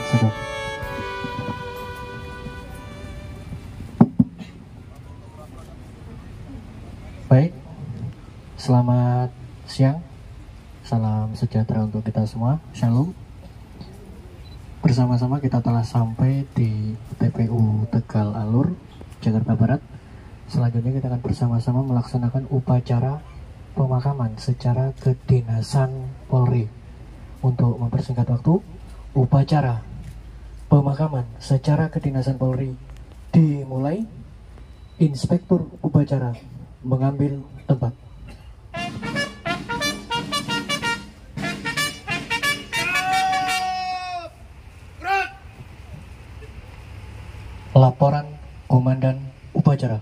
sedap. Baik, selamat siang, salam sejahtera untuk kita semua, Shalom. Bersama-sama kita telah sampai di TPU Tegal Alur, Jakarta Barat. Selanjutnya kita akan bersama-sama melaksanakan upacara pemakaman secara kedinasan Polri. Untuk mempersingkat waktu, upacara pemakaman secara kedinasan Polri dimulai. Inspektur upacara mengambil tempat. Laporan Komandan Upacara.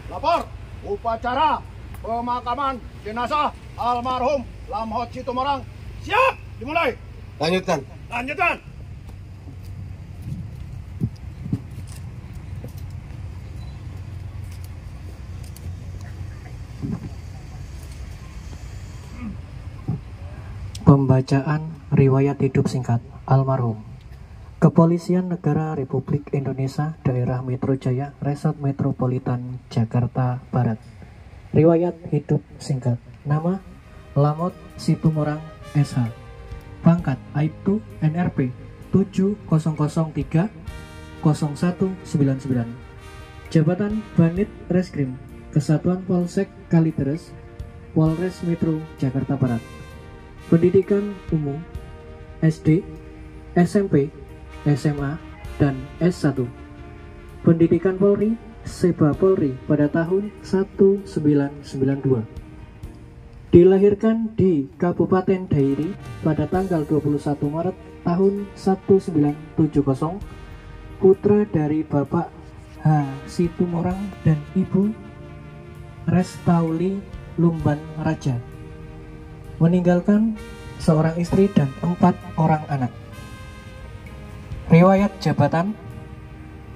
Lapor upacara pemakaman jenazah almarhum Lamhot Situmorang. Siap, dimulai. Lanjutkan. Lanjutkan. Pembacaan riwayat hidup singkat almarhum. Kepolisian Negara Republik Indonesia Daerah Metro Jaya Resort Metropolitan Jakarta Barat. Riwayat hidup singkat. Nama Lamhot Situmorang SH. Pangkat Aibtu NRP 7003 0199. Jabatan Banit Reskrim Kesatuan Polsek Kalideres Polres Metro Jakarta Barat. Pendidikan umum SD, SMP, SMA, dan S1. Pendidikan Polri, Seba Polri pada tahun 1992. Dilahirkan di Kabupaten Dairi pada tanggal 21 Maret tahun 1970, putra dari Bapak H. Situmorang dan Ibu Restauli Lumban Raja. Meninggalkan seorang istri dan 4 orang anak. Riwayat jabatan: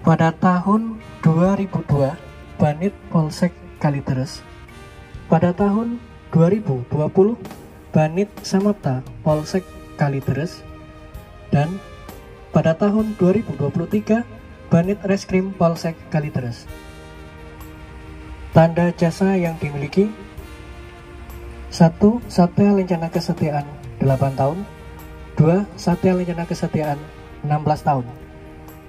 pada tahun 2002 Banit Polsek Kalideres, pada tahun 2020 Banit Samapta Polsek Kalideres, dan pada tahun 2023 Banit Reskrim Polsek Kalideres. Tanda jasa yang dimiliki: 1. Satya Lencana Kesetiaan 8 tahun. 2. Satya Lencana Kesetiaan 16 tahun.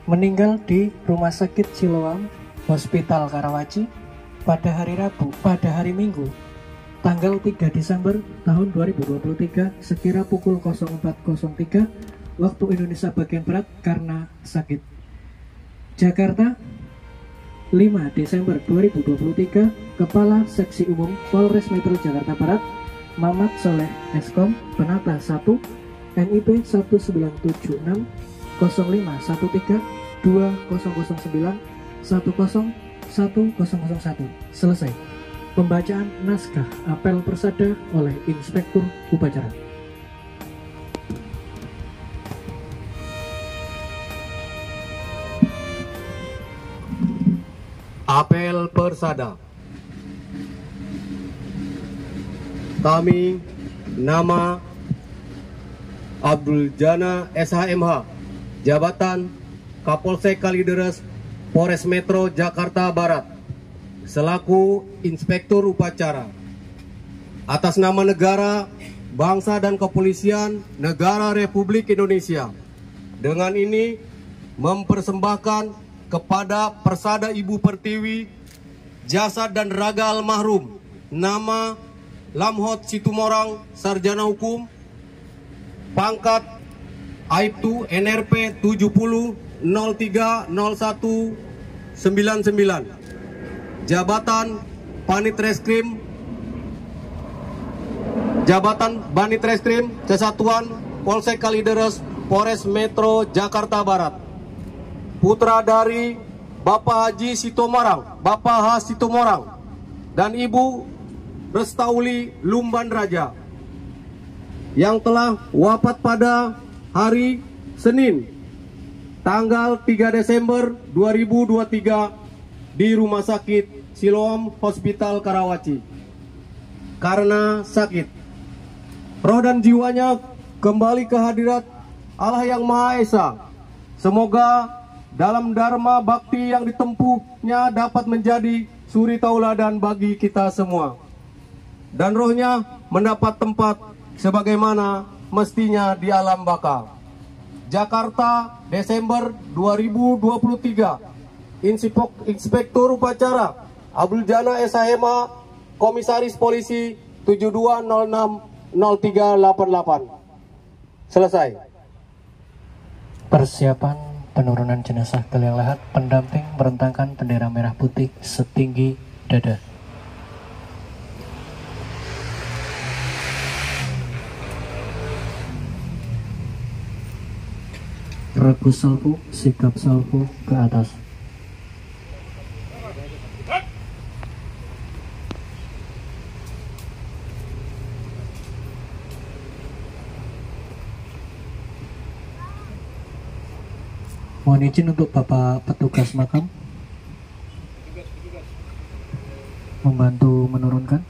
Meninggal di Rumah Sakit Siloam Hospital Karawaci pada hari Minggu tanggal 3 Desember tahun 2023 sekira pukul 04.03 waktu Indonesia bagian Barat karena sakit. Jakarta, 5 Desember 2023, Kepala Seksi Umum Polres Metro Jakarta Barat Mamat Soleh Eskom Penata 1 NIP 1976 0513 2009 101001. Selesai pembacaan naskah apel persada oleh Inspektur Upacara. Apel persada. Kami, nama Abdul Jana SHMH, jabatan Kapolsek Kalideres, Polres Metro Jakarta Barat, selaku Inspektur Upacara, atas nama negara, bangsa dan kepolisian Negara Republik Indonesia, dengan ini mempersembahkan kepada Persada Ibu Pertiwi jasad dan raga almarhum nama Lamhot Situmorang, sarjana hukum, pangkat Aibtu NRP 70030199, jabatan Banit Reskrim Kesatuan Polsek Kalideres Polres Metro Jakarta Barat, putra dari Bapak Haji Situmorang, Bapak H. Situmorang, dan Ibu Restauli Lumban Raja, yang telah wafat pada hari Senin tanggal 3 Desember 2023 di Rumah Sakit Siloam Hospital Karawaci karena sakit. Roh dan jiwanya kembali ke hadirat Allah yang Maha Esa. Semoga dalam dharma bakti yang ditempuhnya dapat menjadi suri tauladan bagi kita semua, dan rohnya mendapat tempat sebagaimana mestinya di alam baka. Jakarta, Desember 2023. Inspektur Upacara Abdul Jana SHMA, Komisaris Polisi 72060388. Selesai. Persiapan penurunan jenazah ke liang lahat, pendamping merentangkan bendera merah putih setinggi dada. Regu salvo, sikap salvo ke atas. Mohon izin untuk Bapak petugas makam membantu menurunkan.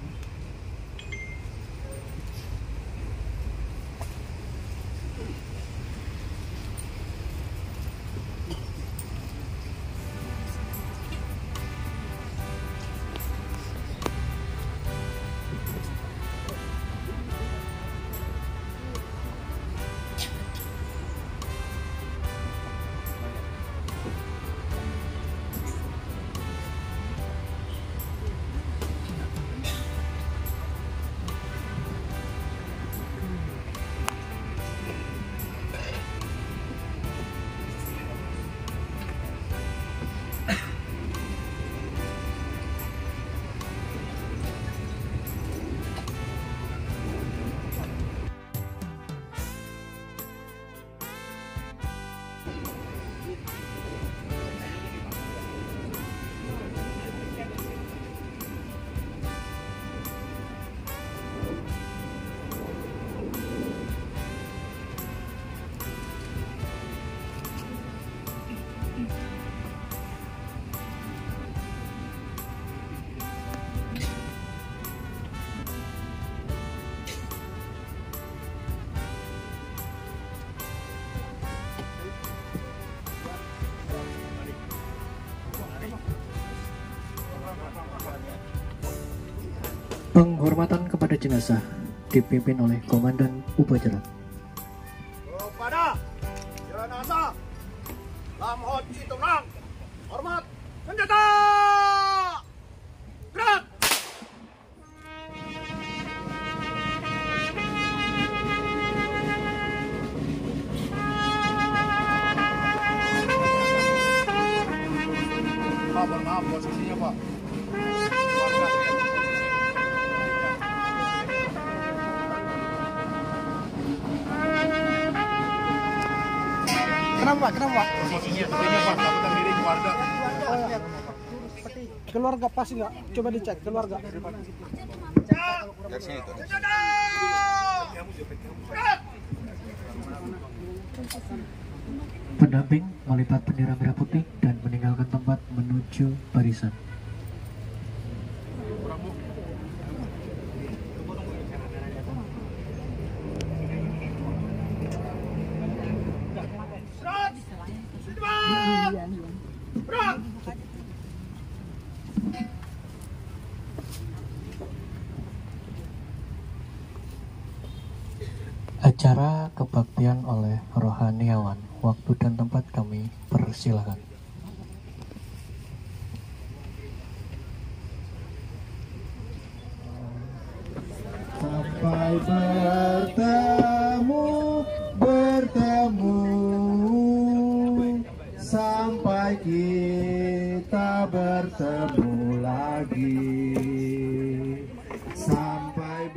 Penghormatan kepada jenazah dipimpin oleh Komandan Upacara. Kepada jenazah Lamhot Situmorang, hormat senjata. Gerak. Maaf posisinya Pak. Kenapa Pak? Posisinya Pak, takutkan diri keluarga. Keluarga pasti nggak? Coba dicek keluarga. Pendamping melipat bendera merah putih dan meninggalkan tempat menuju barisan. Acara kebaktian oleh rohaniawan. Waktu dan tempat kami persilakan. Sampai bertemu, sampai kita bertemu lagi, sampai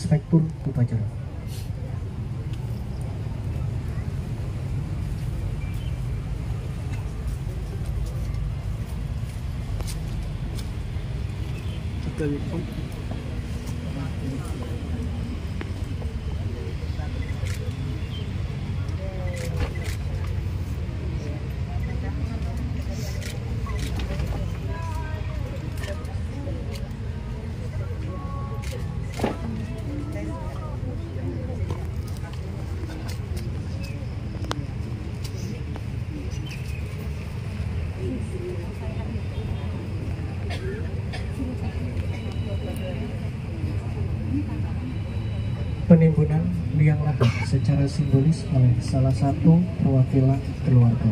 Inspektur Upacara. Penimbunan liang lahat secara simbolis oleh salah satu perwakilan keluarga.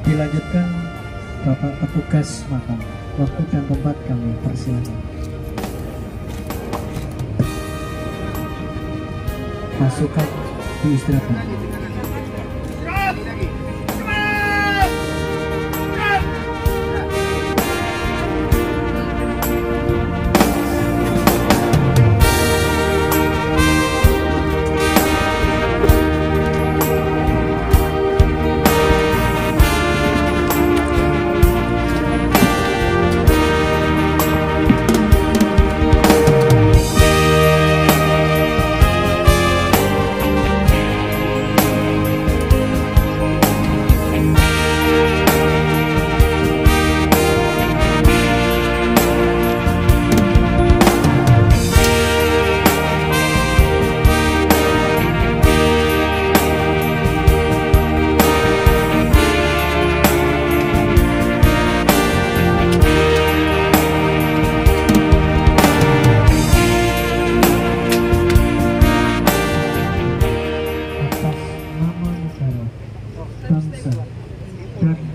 Dilanjutkan Bapak Petugas Makam. Waktu dan tempat kami persilakan. Pasukan diistirahatkan.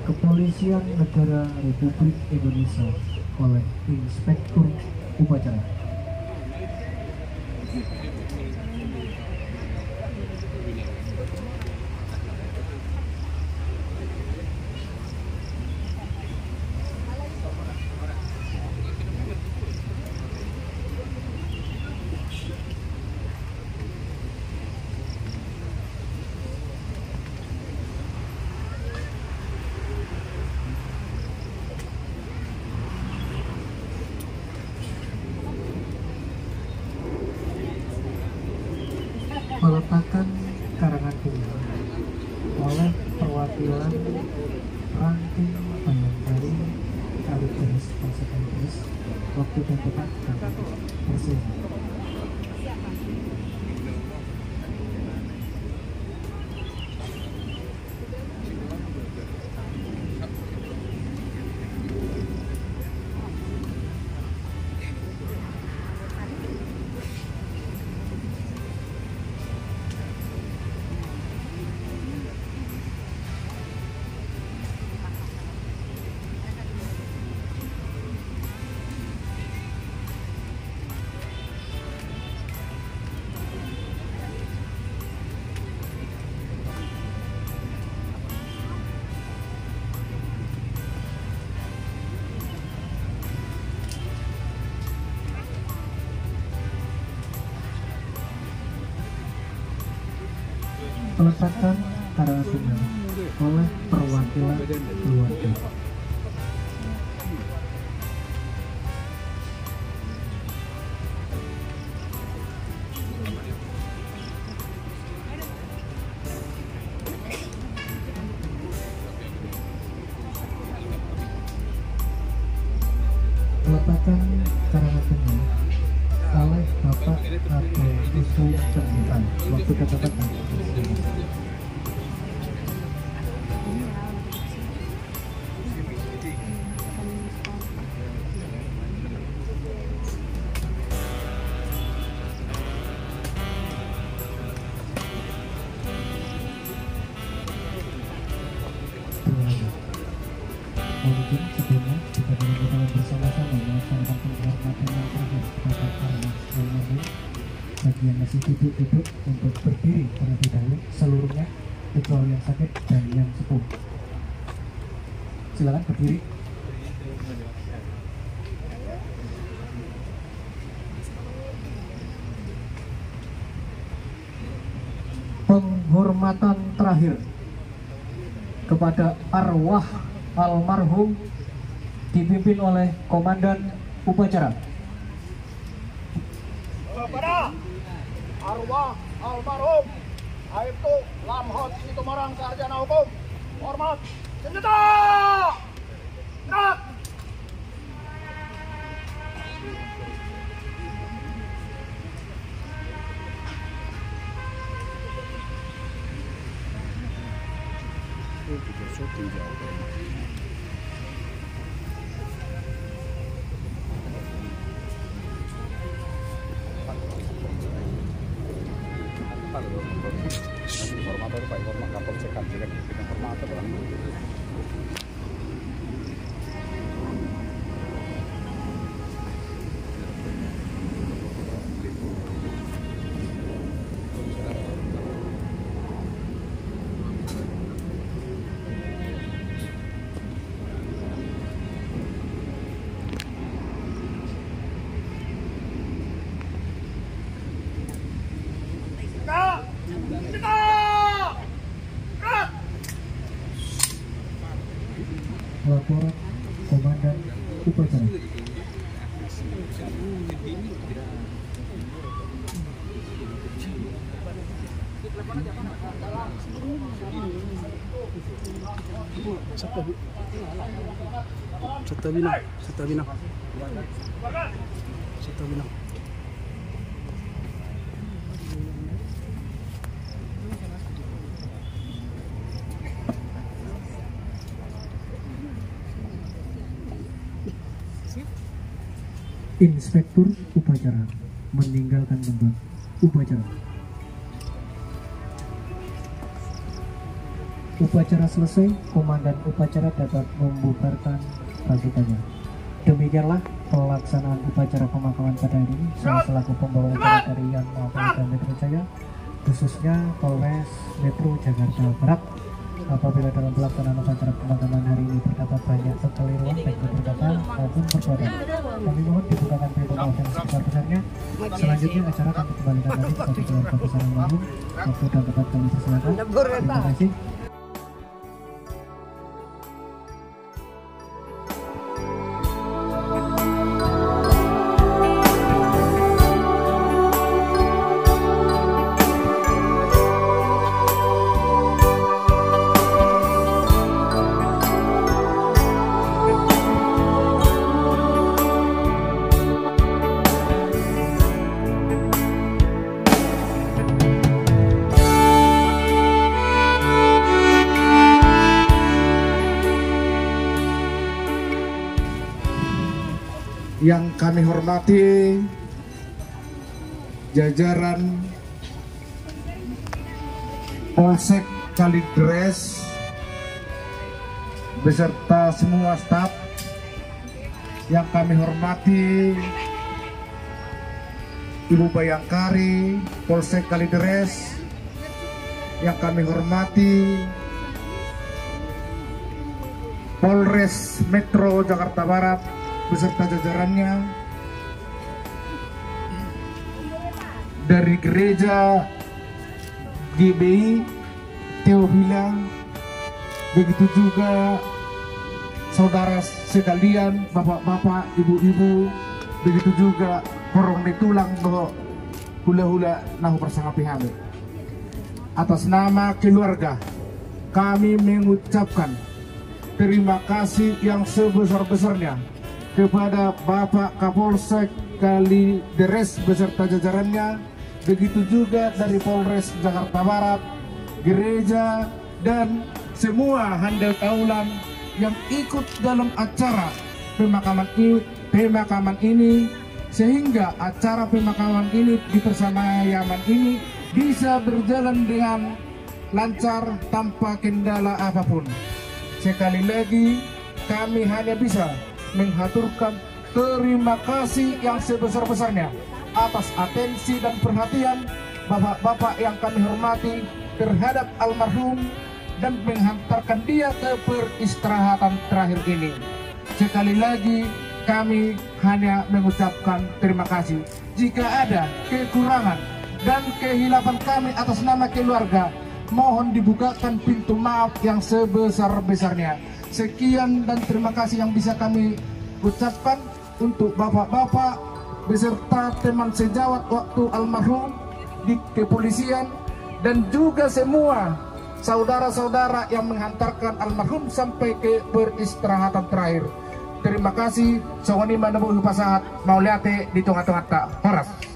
Kepolisian Negara Republik Indonesia oleh Inspektur Upacara. Peletakan karangan bunga oleh perwakilan ranting Bayangkari Kalideres Pasukan Inggris. Waktu dan tempat kami persilakan. Peletakan karangan bunga oleh perwakilan keluarga. Peletakan karangan bunga oleh Bapak atau Ibu Terbitan. Waktu kata-kata. Mungkin sebelumnya kita bersama-sama melaksanakan almarhum. Bagi yang masih duduk untuk berdiri terlebih dahulu seluruhnya, kecuali yang sakit dan yang sepuh. Silakan berdiri. Penghormatan terakhir kepada arwah almarhum dipimpin oleh Komandan Upacara. Kepada arwah almarhum Aibtu Lamhot Situmarang Sarjana Hukum, hormat senjata. Gerak. Laporan Komandan Upacara. Setabina. Inspektur Upacara meninggalkan tempat upacara. Upacara selesai, Komandan Upacara dapat membubarkan pasukannya. Demikianlah pelaksanaan upacara pemakaman pada hari ini. Saya selaku pembawa acara dari Yang Polda Metro Jaya, khususnya Polres Metro Jakarta Barat. Apabila dalam pelaksanaan upacara pemakaman hari ini terdapat banyak kekeliruan baik berkata maupun perbuatan, kami mohon dibukakan pintu maaf yang sebesar-besarnya. Selanjutnya acara akan dikembalikan lagi kepada keluarga besar almarhum. Waktu dan tempat kami persilakan. Terima kasih. Yang kami hormati jajaran Polsek Kalideres beserta semua staf, yang kami hormati Ibu Bayangkari Polsek Kalideres, yang kami hormati Polres Metro Jakarta Barat beserta jajarannya, dari gereja GBI Teofila, begitu juga saudara sekalian, bapak-bapak, ibu-ibu, begitu juga korong ditulang bahwa hula-hula nahu bersama pihak. Atas nama keluarga, kami mengucapkan terima kasih yang sebesar-besarnya kepada Bapak Kapolsek Kalideres beserta jajarannya, begitu juga dari Polres Jakarta Barat, gereja, dan semua handel taulan yang ikut dalam acara pemakaman ini, sehingga acara pemakaman ini di Persemayaman ini bisa berjalan dengan lancar tanpa kendala apapun. Sekali lagi kami hanya bisa menghaturkan terima kasih yang sebesar-besarnya atas atensi dan perhatian bapak-bapak yang kami hormati terhadap almarhum dan menghantarkan dia ke peristirahatan terakhir ini. Sekali lagi kami hanya mengucapkan terima kasih. Jika ada kekurangan dan kehilafan kami atas nama keluarga, mohon dibukakan pintu maaf yang sebesar-besarnya. Sekian dan terima kasih yang bisa kami ucapkan untuk bapak-bapak beserta teman sejawat waktu almarhum di kepolisian dan juga semua saudara-saudara yang menghantarkan almarhum sampai ke peristirahatan terakhir. Terima kasih. Sawani manabu pasahat mauliate di tengah-tengah tak horas.